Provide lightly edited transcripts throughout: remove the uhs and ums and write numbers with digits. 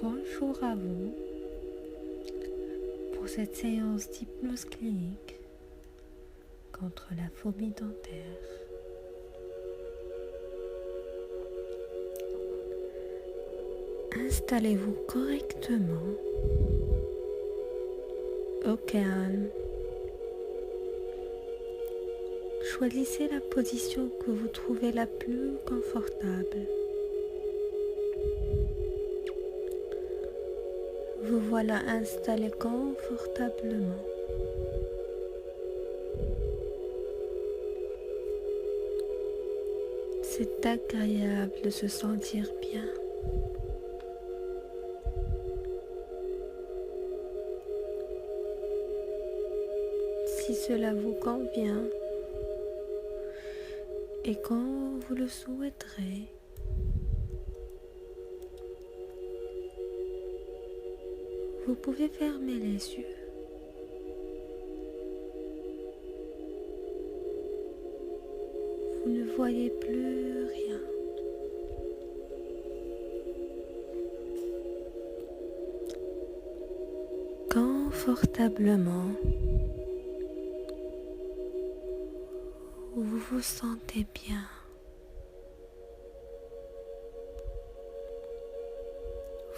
Bonjour à vous pour cette séance d'hypnose clinique contre la phobie dentaire. Installez-vous correctement, au calme. Choisissez la position que vous trouvez la plus confortable. Vous voilà installé confortablement. C'est agréable de se sentir bien. Si cela vous convient et quand vous le souhaiterez, vous pouvez fermer les yeux. Vous ne voyez plus rien. Confortablement, vous vous sentez bien.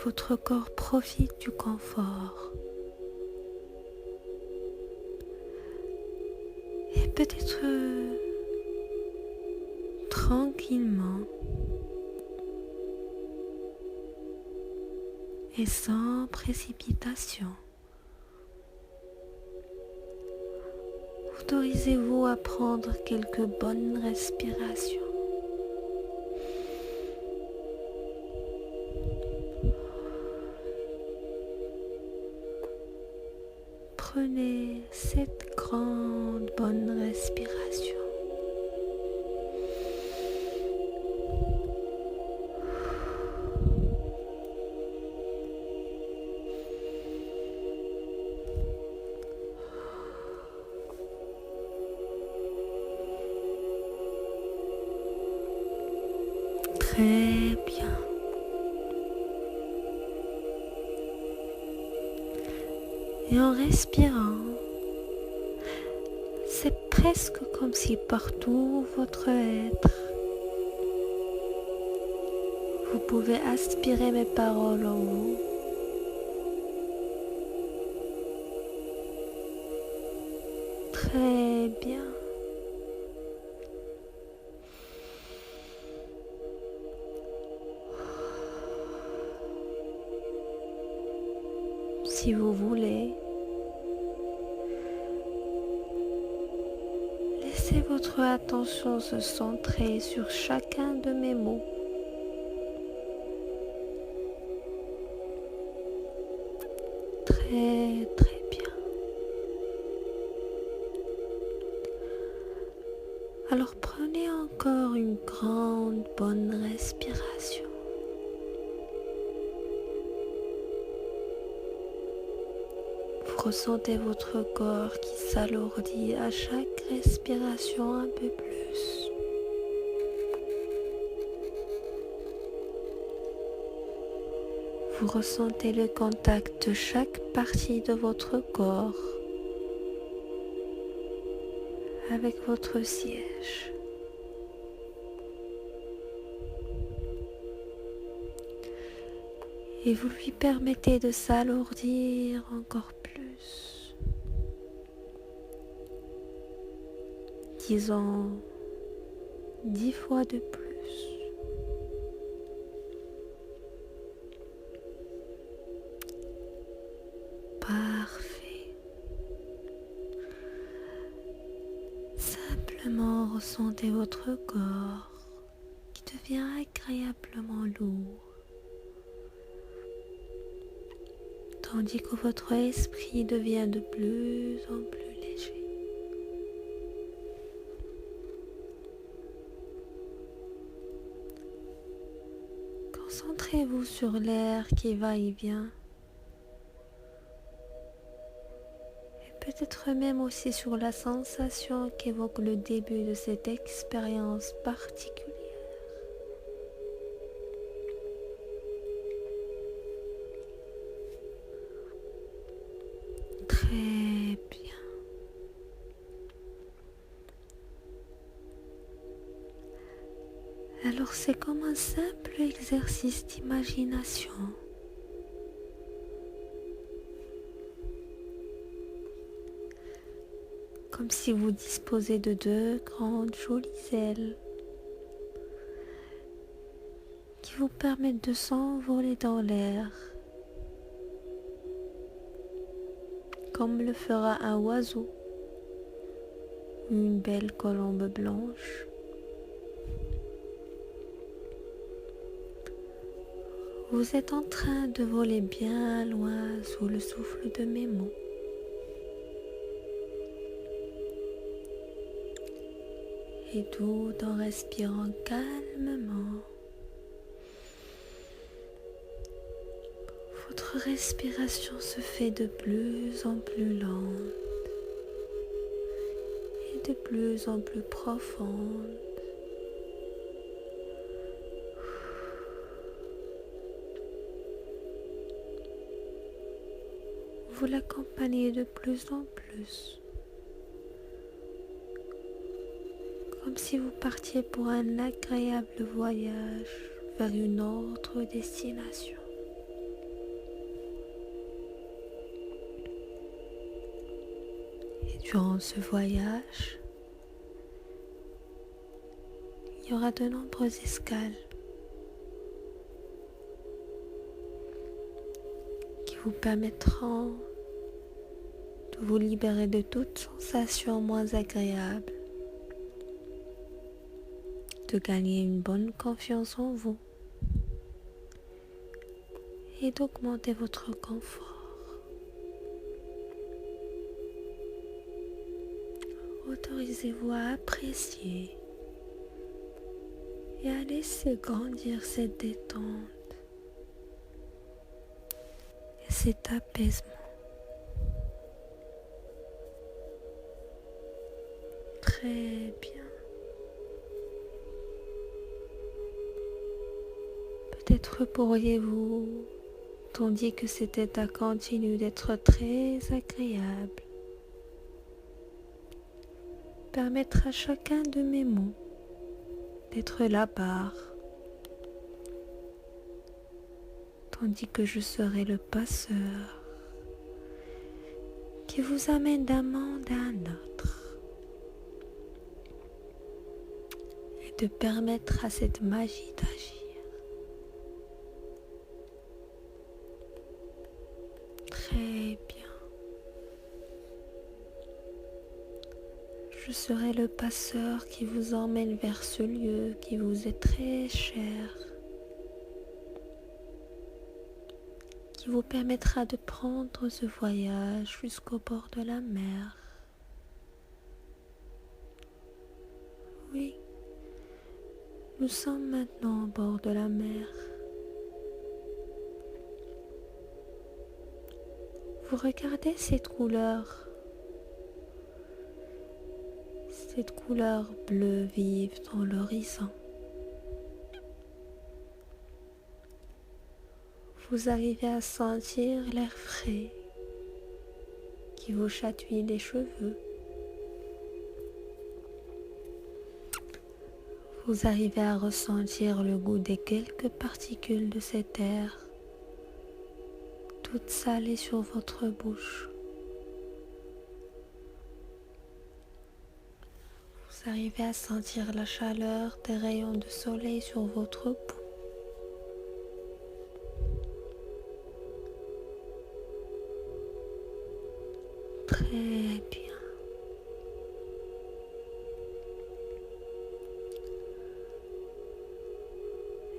Votre corps profite du confort. Et peut-être tranquillement et sans précipitation, autorisez-vous à prendre quelques bonnes respirations. Prenez cette grande bonne respiration. Très bien. Et en respirant, c'est presque comme si partout votre être, vous pouvez aspirer mes paroles en vous. Très bien. Si vous voulez, laissez votre attention se centrer sur chacun de mes mots. Très très bien. Alors prenez encore une grande bonne respiration. Vous ressentez votre corps qui s'alourdit à chaque respiration un peu plus. Vous ressentez le contact de chaque partie de votre corps avec votre siège. Et vous lui permettez de s'alourdir encore plus. Disons 10 fois de plus. Parfait. Simplement ressentez votre corps qui devient agréablement lourd, tandis que votre esprit devient de plus en plus léger. Concentrez-vous sur l'air qui va et vient. Peut-être même aussi sur la sensation qu'évoque le début de cette expérience particulière. Alors c'est comme un simple exercice d'imagination. Comme si vous disposez de deux grandes jolies ailes qui vous permettent de s'envoler dans l'air, comme le fera un oiseau ou une belle colombe blanche. Vous êtes en train de voler bien loin sous le souffle de mes mots. Et tout en respirant calmement. Votre respiration se fait de plus en plus lente et de plus en plus profonde. Vous l'accompagnez de plus en plus, comme si vous partiez pour un agréable voyage vers une autre destination. Et durant ce voyage, il y aura de nombreuses escales qui vous permettront de vous libérer de toute sensation moins agréable, de gagner une bonne confiance en vous et d'augmenter votre confort. Autorisez-vous à apprécier et à laisser grandir cette détente et cet apaisement. Très bien. Peut-être pourriez-vous, tandis que cet état continue d'être très agréable, permettre à chacun de mes mots d'être là-bas, tandis que je serai le passeur qui vous amène d'un monde à un autre, et de permettre à cette magie d'agir. Très bien. Je serai le passeur qui vous emmène vers ce lieu qui vous est très cher, qui vous permettra de prendre ce voyage jusqu'au bord de la mer. Oui, nous sommes maintenant au bord de la mer. Vous regardez cette couleur bleue vive dans l'horizon. Vous arrivez à sentir l'air frais qui vous chatouille les cheveux. Vous arrivez à ressentir le goût des quelques particules de cet air, toutes salées sur votre bouche. Vous arrivez à sentir la chaleur des rayons de soleil sur votre peau. Très bien.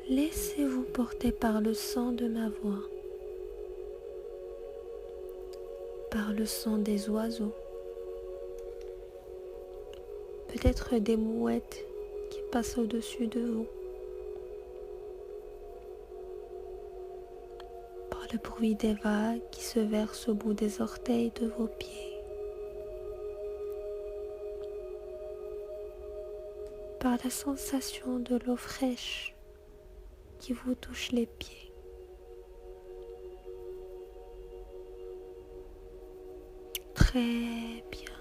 Laissez-vous porter par le son de ma voix, par le son des oiseaux, peut-être des mouettes qui passent au-dessus de vous, par le bruit des vagues qui se versent au bout des orteils de vos pieds, par la sensation de l'eau fraîche qui vous touche les pieds. Très bien.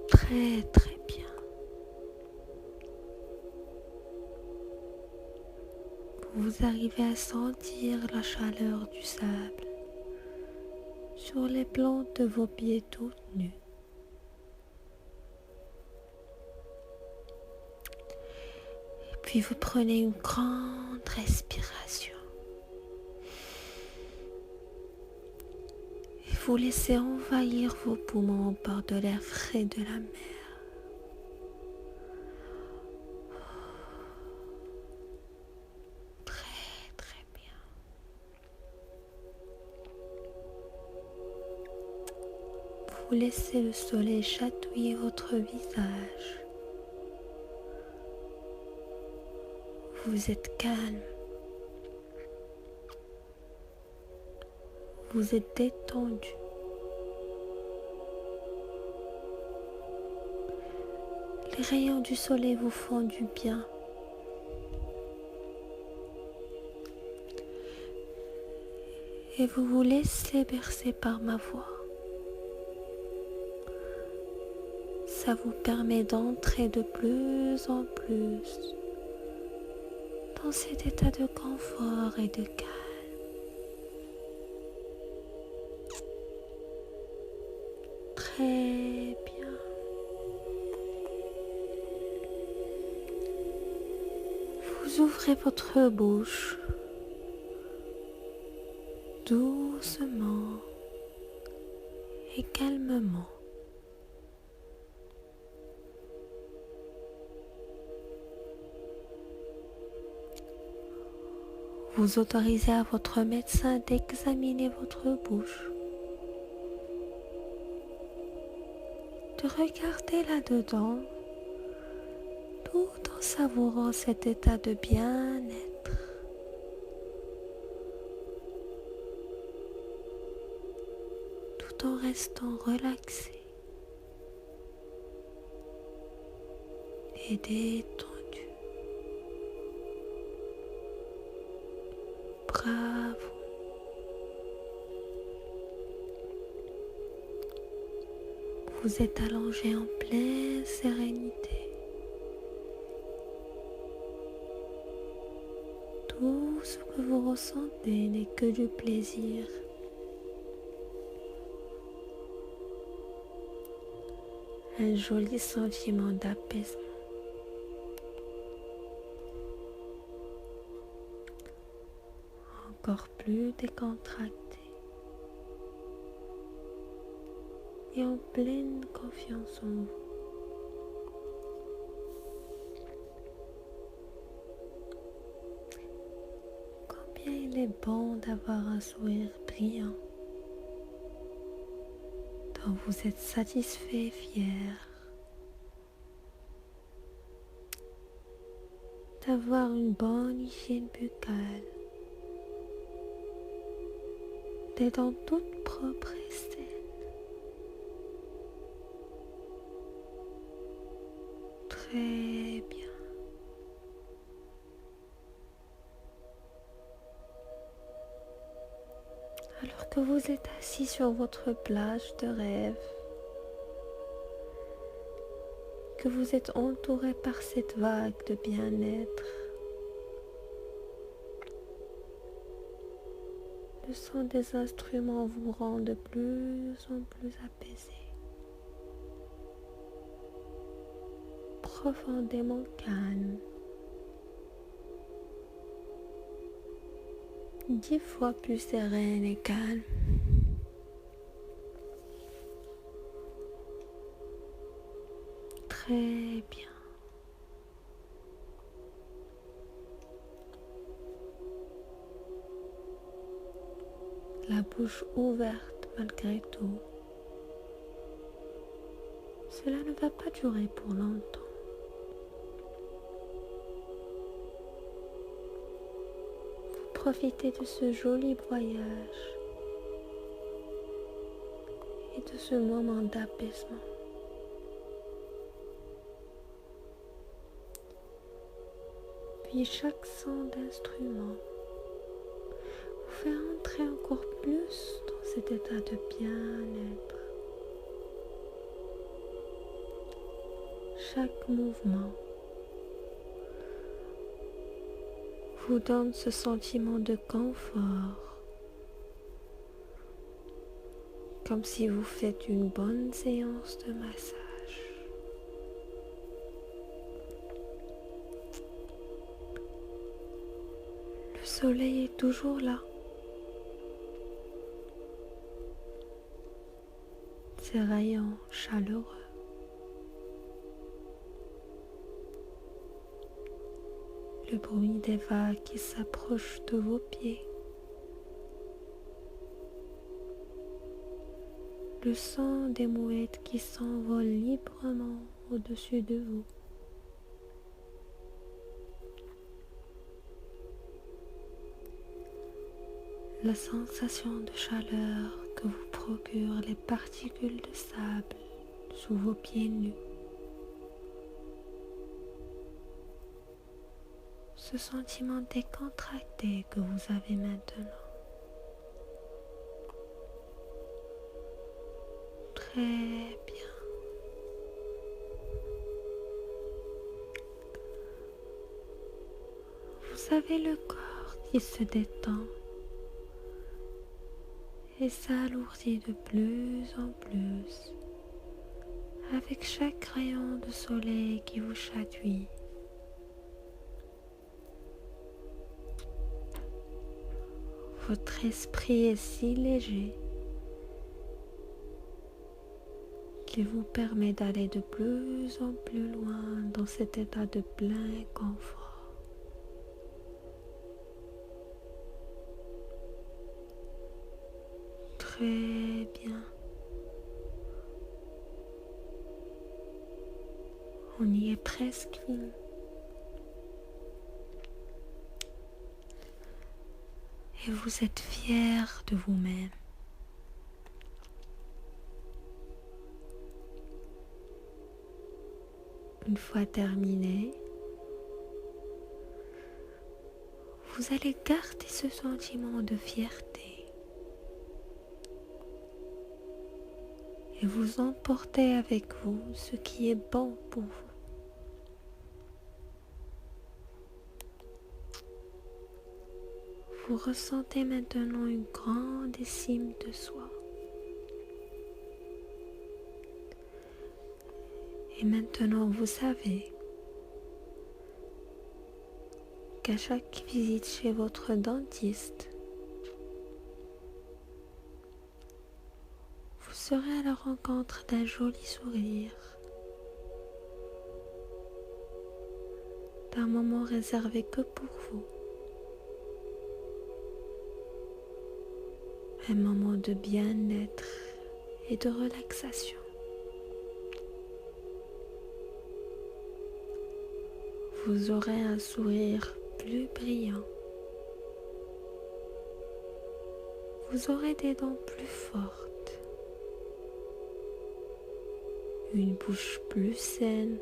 Très Très très bien. Vous arrivez à sentir la chaleur du sable sur les plantes de vos pieds tout nus. Et puis vous prenez une grande respiration. Et vous laissez envahir vos poumons par de l'air frais de la mer. Très très bien. Vous laissez le soleil chatouiller votre visage. Vous êtes calme. Vous êtes détendu. Les rayons du soleil vous font du bien. Et vous vous laissez bercer par ma voix. Ça vous permet d'entrer de plus en plus dans cet état de confort et de calme. Très bien. Vous ouvrez votre bouche doucement et calmement. Vous autorisez à votre médecin d'examiner votre bouche, de regarder là-dedans, tout en savourant cet état de bien-être. Tout en restant relaxé et détendu. Bravo. Vous êtes allongé en pleine sérénité. Tout ce que vous ressentez n'est que du plaisir. Un joli sentiment d'apaisement. Encore plus décontracté et en pleine confiance en vous. Combien il est bon d'avoir un sourire brillant, dont vous êtes satisfait et fier, d'avoir une bonne hygiène buccale, des dents toutes propres et saines. Très bien. Alors que vous êtes assis sur votre plage de rêve, que vous êtes entouré par cette vague de bien-être, le son des instruments vous rend de plus en plus apaisé, profondément calme, 10 fois plus sereine et calme. Très bien. La bouche ouverte malgré tout. Cela ne va pas durer pour longtemps. Vous profitez de ce joli voyage et de ce moment d'apaisement. Puis chaque son d'instrument vous fait entrer encore plus dans cet état de bien-être. chaque mouvement vous donne ce sentiment de confort, comme si vous faites une bonne séance de massage. Le soleil est toujours là. Ses rayons chaleureux. Le bruit des vagues qui s'approchent de vos pieds. Le son des mouettes qui s'envolent librement au-dessus de vous. La sensation de chaleur que vous procurent les particules de sable sous vos pieds nus. Ce sentiment décontracté que vous avez maintenant. Très bien. Vous avez le corps qui se détend et s'alourdit de plus en plus avec chaque rayon de soleil qui vous chatouille. Votre esprit est si léger qu'il vous permet d'aller de plus en plus loin dans cet état de plein confort. Très bien. On y est presque fini. Et vous êtes fier de vous-même. Une fois terminé, vous allez garder ce sentiment de fierté et vous emporter avec vous ce qui est bon pour vous. Vous ressentez maintenant une grande estime de soi. Et maintenant vous savez qu'à chaque visite chez votre dentiste, vous serez à la rencontre d'un joli sourire, d'un moment réservé que pour vous. Un moment de bien-être et de relaxation. Vous aurez un sourire plus brillant. Vous aurez des dents plus fortes. Une bouche plus saine.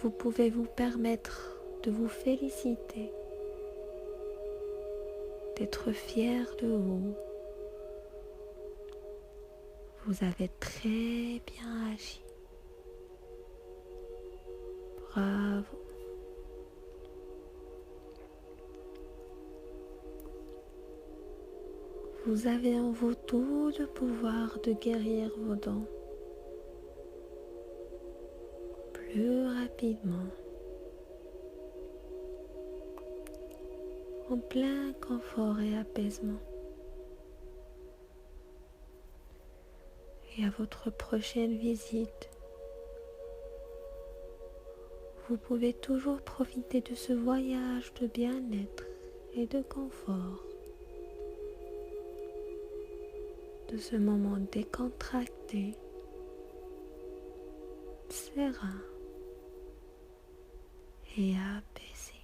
Vous pouvez vous permettre de vous féliciter, d'être fier de vous. Vous avez très bien agi. Bravo. Vous avez en vous tout le pouvoir de guérir vos dents plus rapidement, en plein confort et apaisement. Et à votre prochaine visite, vous pouvez toujours profiter de ce voyage de bien-être et de confort, de ce moment décontracté, serein et apaisé.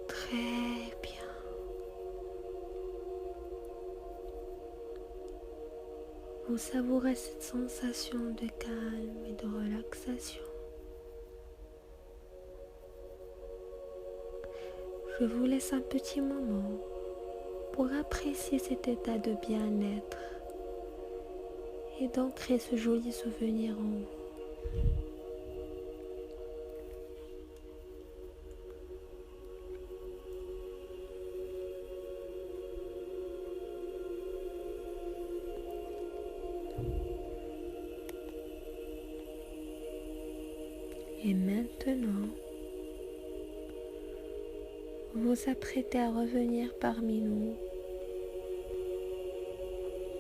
Très bien. Vous savourez cette sensation de calme et de relaxation. Je vous laisse un petit moment pour apprécier cet état de bien-être et d'ancrer ce joli souvenir en vous. Et maintenant, vous vous apprêtez à revenir parmi nous,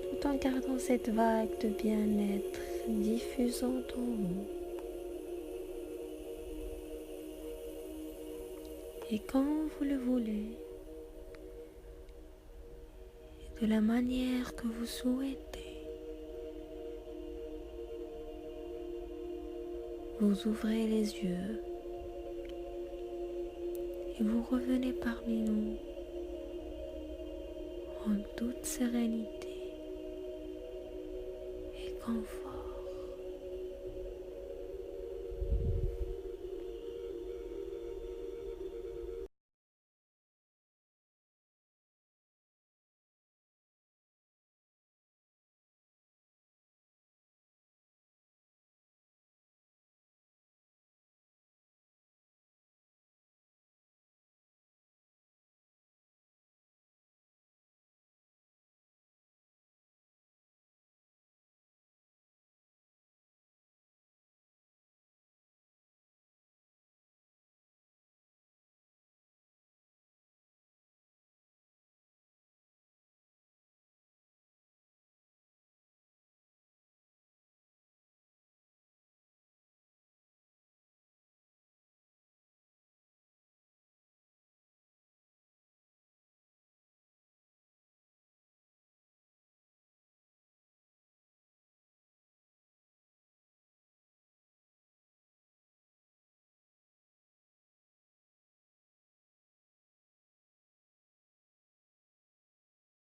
tout en gardant cette vague de bien-être diffusant en vous. Et quand vous le voulez, et de la manière que vous souhaitez, vous ouvrez les yeux et vous revenez parmi nous en toute sérénité et confort.